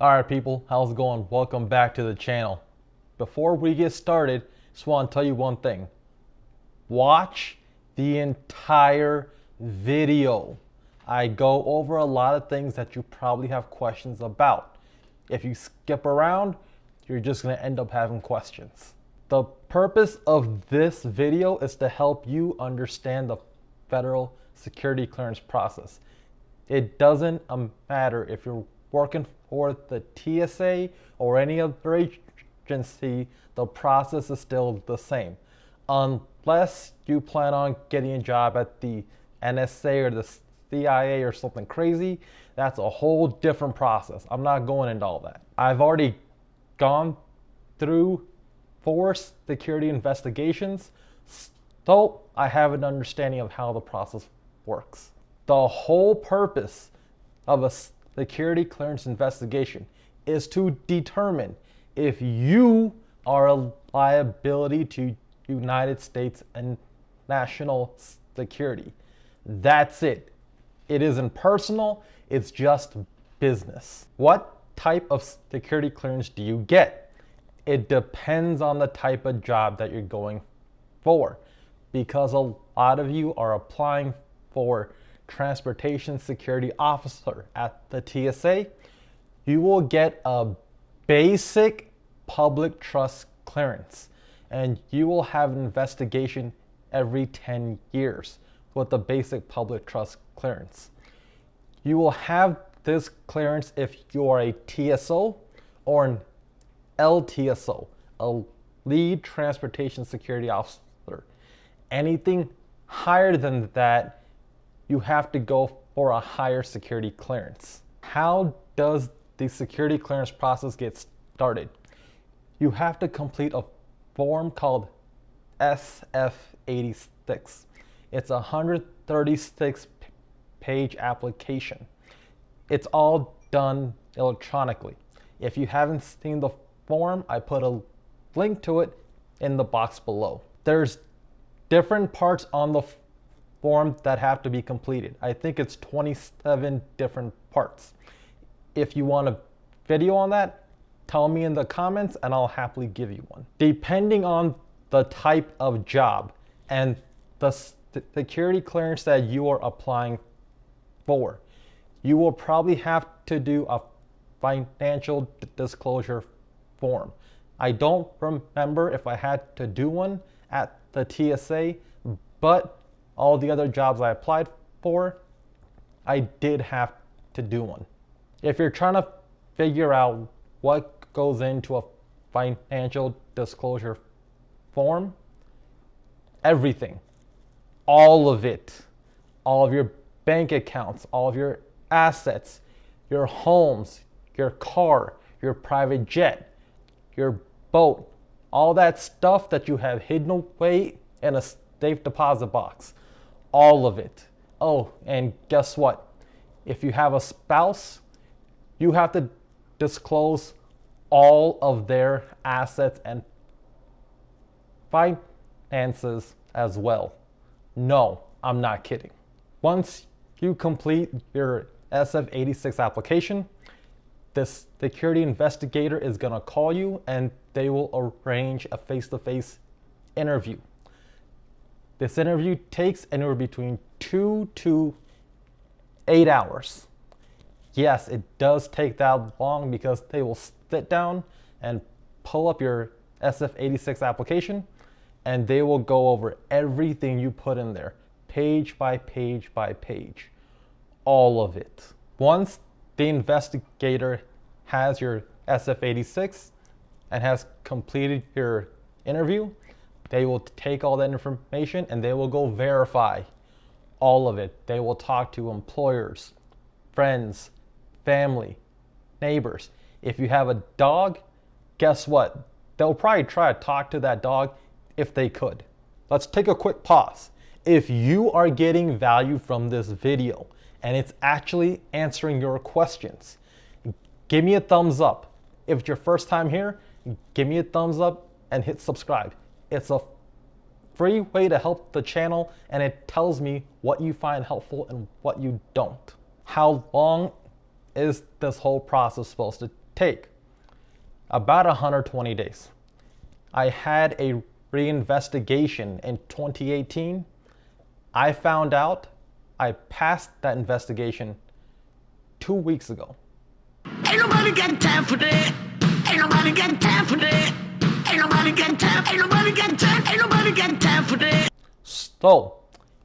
Alright people, how's it going? Welcome back to the channel. Before we get started, just want to tell you one thing. Watch the entire video. I go over a lot of things that you probably have questions about. If you skip around, you're just going to end up having questions. The purpose of this video is to help you understand the federal security clearance process. It doesn't matter if you're working for the TSA or any other agency, the process is still the same. Unless you plan on getting a job at the NSA or the CIA or something crazy, that's a whole different process. I'm not going into all that. I've already gone through 4 security investigations, so I have an understanding of how the process works. The whole purpose of a security clearance investigation is to determine if you are a liability to United States and national security. That's it. It isn't personal, it's just business. What type of security clearance do you get? It depends on the type of job that you're going for, because a lot of you are applying for Transportation Security Officer at the TSA. You will get a basic public trust clearance, and you will have an investigation every 10 years with the basic public trust clearance. You will have this clearance if you are a TSO or an LTSO, a Lead Transportation Security Officer. Anything higher than that, you have to go for a higher security clearance. How does the security clearance process get started? You have to complete a form called SF-86. It's a 136-page application. It's all done electronically. If you haven't seen the form, I put a link to it in the box below. There's different parts on the form that have to be completed. I think it's 27 different parts. If you want a video on that, tell me in the comments and I'll happily give you one. Depending on the type of job and the security clearance that you are applying for, you will probably have to do a financial disclosure form. I don't remember if I had to do one at the TSA, but all the other jobs I applied for, I did have to do one. If you're trying to figure out what goes into a financial disclosure form, everything, all of it, all of your bank accounts, all of your assets, your homes, your car, your private jet, your boat, all that stuff that you have hidden away in a safe deposit box. All of it. Oh, and guess what? If you have a spouse, you have to disclose all of their assets and finances as well. No, I'm not kidding. Once you complete your SF-86 application, this security investigator is going to call you and they will arrange a face-to-face interview. This interview takes anywhere between 2 to 8 hours. Yes, it does take that long because they will sit down and pull up your SF-86 application and they will go over everything you put in there, page by page by page, all of it. Once the investigator has your SF-86 and has completed your interview, they will take all that information and they will go verify all of it. They will talk to employers, friends, family, neighbors. If you have a dog, guess what? They'll probably try to talk to that dog if they could. Let's take a quick pause. If you are getting value from this video and it's actually answering your questions, give me a thumbs up. If it's your first time here, give me a thumbs up and hit subscribe. It's a free way to help the channel and it tells me what you find helpful and what you don't. How long is this whole process supposed to take? About 120 days. I had a reinvestigation in 2018. I found out I passed that investigation 2 weeks ago. Ain't nobody got time for that. Ain't nobody got time for that. Ain't nobody got time. Ain't nobody got time. Ain't nobody got time for that. So,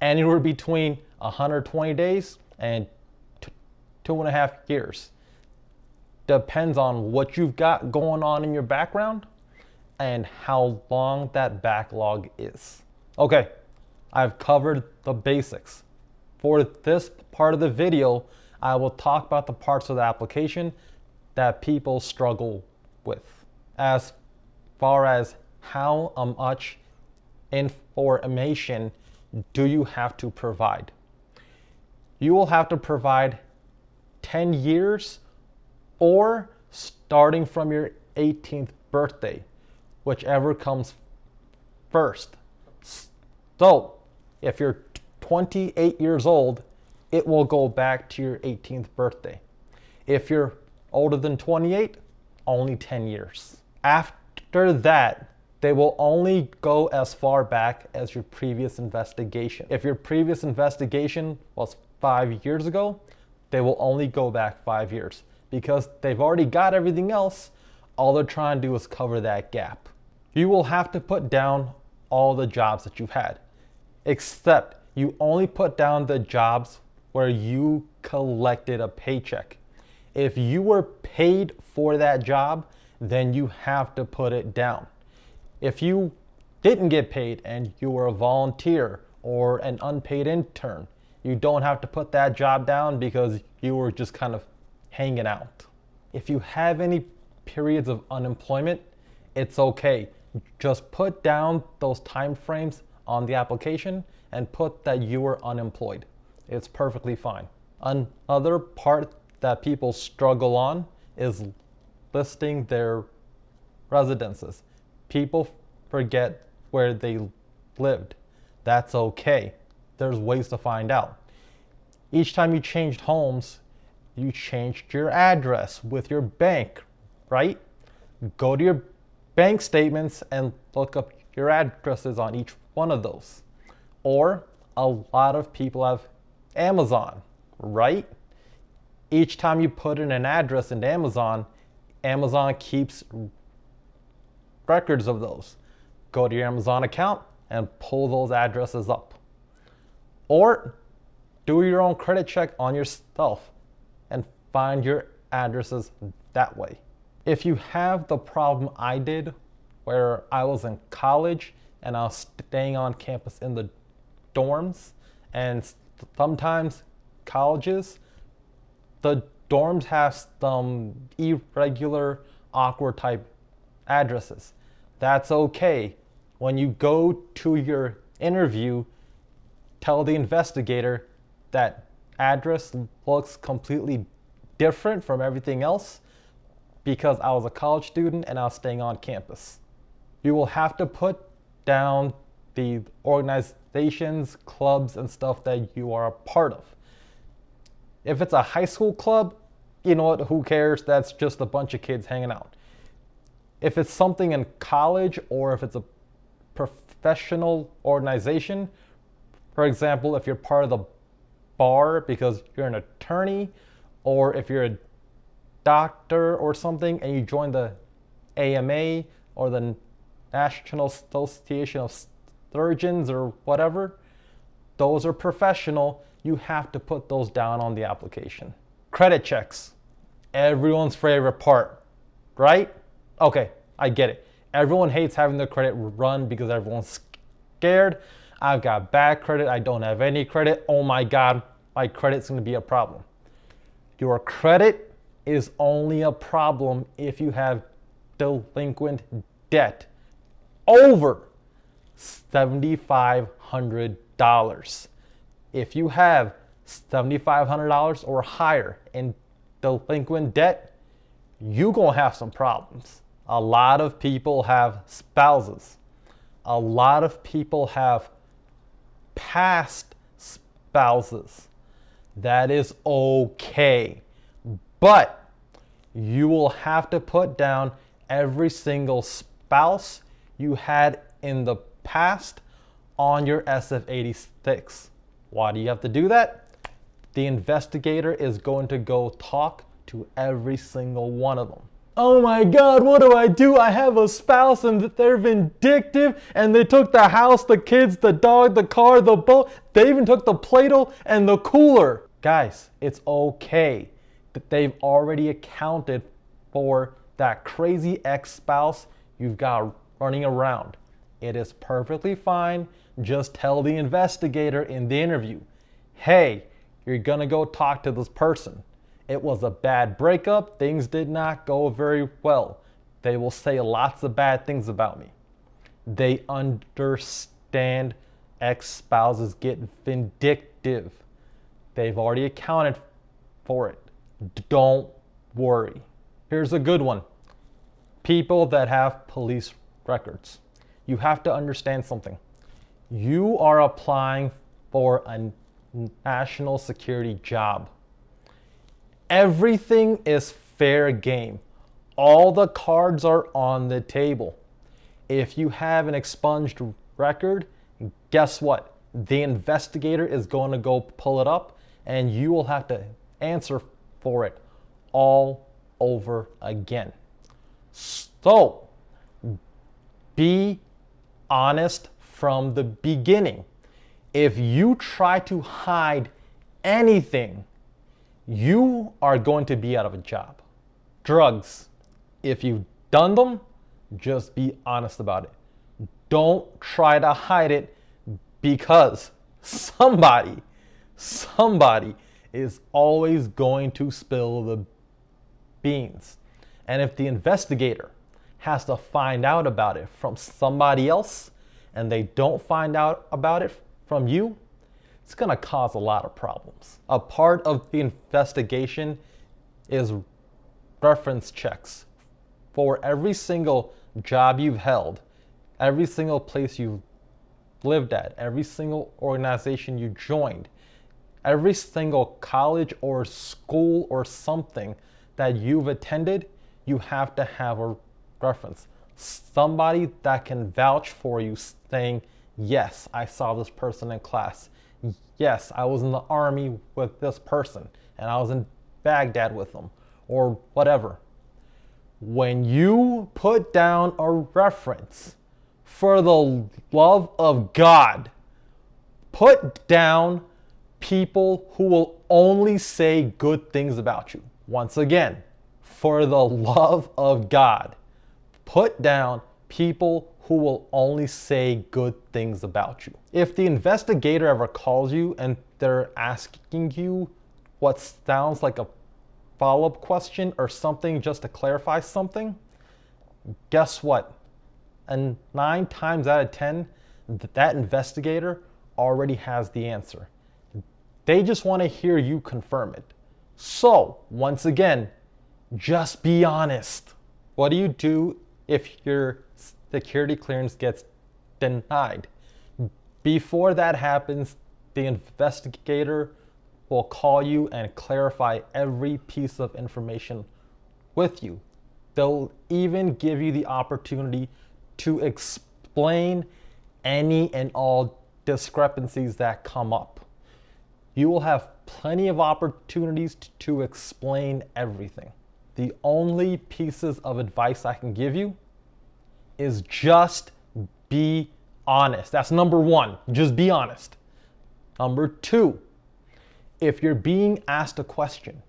anywhere between 120 days and 2.5 years. Depends on what you've got going on in your background and how long that backlog is. Okay, I've covered the basics. For this part of the video, I will talk about the parts of the application that people struggle with, as far as how much information do you have to provide. You will have to provide 10 years or starting from your 18th birthday, whichever comes first. So if you're 28 years old, it will go back to your 18th birthday. If you're older than 28, only 10 years. After that, they will only go as far back as your previous investigation. If your previous investigation was 5 years ago, they will only go back 5 years because they've already got everything else. All they're trying to do is cover that gap. You will have to put down all the jobs that you've had, except you only put down the jobs where you collected a paycheck. If you were paid for that job, then you have to put it down. If you didn't get paid and you were a volunteer or an unpaid intern, you don't have to put that job down because you were just kind of hanging out. If you have any periods of unemployment, it's okay. Just put down those time frames on the application and put that you were unemployed. It's perfectly fine. Another part that people struggle on is listing their residences. People forget where they lived. That's okay. There's ways to find out. Each time you changed homes, you changed your address with your bank, right? Go to your bank statements and look up your addresses on each one of those. Or a lot of people have Amazon, right? Each time you put in an address into Amazon, Amazon keeps records of those. Go to your Amazon account and pull those addresses up. Or do your own credit check on yourself and find your addresses that way. If you have the problem I did, where I was in college and I was staying on campus in the dorms, and sometimes colleges, the dorms have some irregular, awkward type addresses. That's okay. When you go to your interview, tell the investigator that address looks completely different from everything else because I was a college student and I was staying on campus. You will have to put down the organizations, clubs, and stuff that you are a part of. If it's a high school club, you know what, who cares? That's just a bunch of kids hanging out. If it's something in college or if it's a professional organization, for example, if you're part of the bar because you're an attorney, or if you're a doctor or something and you join the AMA or the National Association of Surgeons or whatever, those are professional. You have to put those down on the application. Credit checks, everyone's favorite part, right? Okay, I get it. Everyone hates having their credit run because everyone's scared. I've got bad credit, I don't have any credit. Oh my God, my credit's gonna be a problem. Your credit is only a problem if you have delinquent debt over $7,500. If you have $7,500 or higher in delinquent debt, you're gonna have some problems. A lot of people have spouses. A lot of people have past spouses. That is okay. But you will have to put down every single spouse you had in the past on your SF-86. Why do you have to do that? The investigator is going to go talk to every single one of them. Oh my God, what do? I have a spouse and they're vindictive and they took the house, the kids, the dog, the car, the boat. They even took the Play-Doh and the cooler. Guys, it's okay that they've already accounted for that crazy ex-spouse you've got running around. It is perfectly fine. Just tell the investigator in the interview, hey, you're gonna go talk to this person. It was a bad breakup. Things did not go very well. They will say lots of bad things about me. They understand ex-spouses get vindictive. They've already accounted for it. Don't worry. Here's a good one. People that have police records. You have to understand something. You are applying for a national security job. Everything is fair game. All the cards are on the table. If you have an expunged record, guess what? The investigator is going to go pull it up and you will have to answer for it all over again. So, be honest from the beginning. If you try to hide anything, you are going to be out of a job. Drugs, if you've done them, just be honest about it. Don't try to hide it because somebody is always going to spill the beans. And if the investigator has to find out about it from somebody else and they don't find out about it from you, it's going to cause a lot of problems. A part of the investigation is reference checks. For every single job you've held, every single place you've lived at, every single organization you joined, every single college or school or something that you've attended, you have to have a reference. Somebody that can vouch for you saying, yes, I saw this person in class. Yes, I was in the army with this person and I was in Baghdad with them or whatever. When you put down a reference, for the love of God, put down people who will only say good things about you. Once again, for the love of God, put down people who will only say good things about you. If the investigator ever calls you and they're asking you what sounds like a follow-up question or something just to clarify something, guess what? And 9 times out of 10, that investigator already has the answer. They just want to hear you confirm it. So, once again, just be honest. What do you do if your security clearance gets denied? Before that happens, the investigator will call you and clarify every piece of information with you. They'll even give you the opportunity to explain any and all discrepancies that come up. You will have plenty of opportunities to explain everything. The only pieces of advice I can give you is just be honest. That's number 1, just be honest. Number 2, if you're being asked a question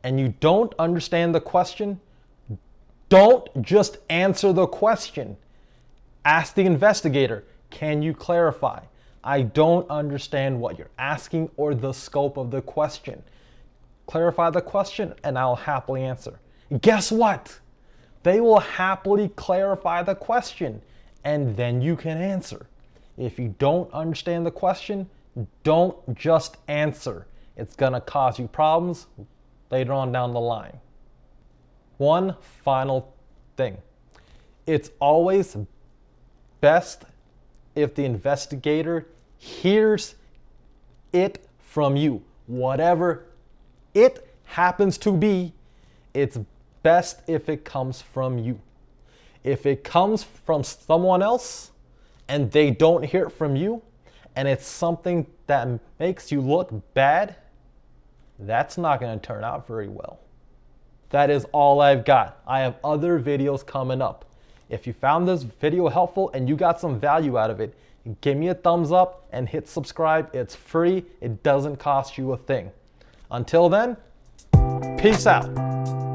and you don't understand the question, don't just answer the question. Ask the investigator, can you clarify? I don't understand what you're asking or the scope of the question. Clarify the question and I'll happily answer. Guess what? They will happily clarify the question and then you can answer. If you don't understand the question, don't just answer. It's gonna cause you problems later on down the line. One final thing. It's always best if the investigator hears it from you. Whatever it happens to be, it's best if it comes from you. If it comes from someone else and they don't hear it from you, and it's something that makes you look bad, that's not going to turn out very well. That is all I've got. I have other videos coming up. If you found this video helpful and you got some value out of it, give me a thumbs up and hit subscribe. It's free. It doesn't cost you a thing. Until then, peace out.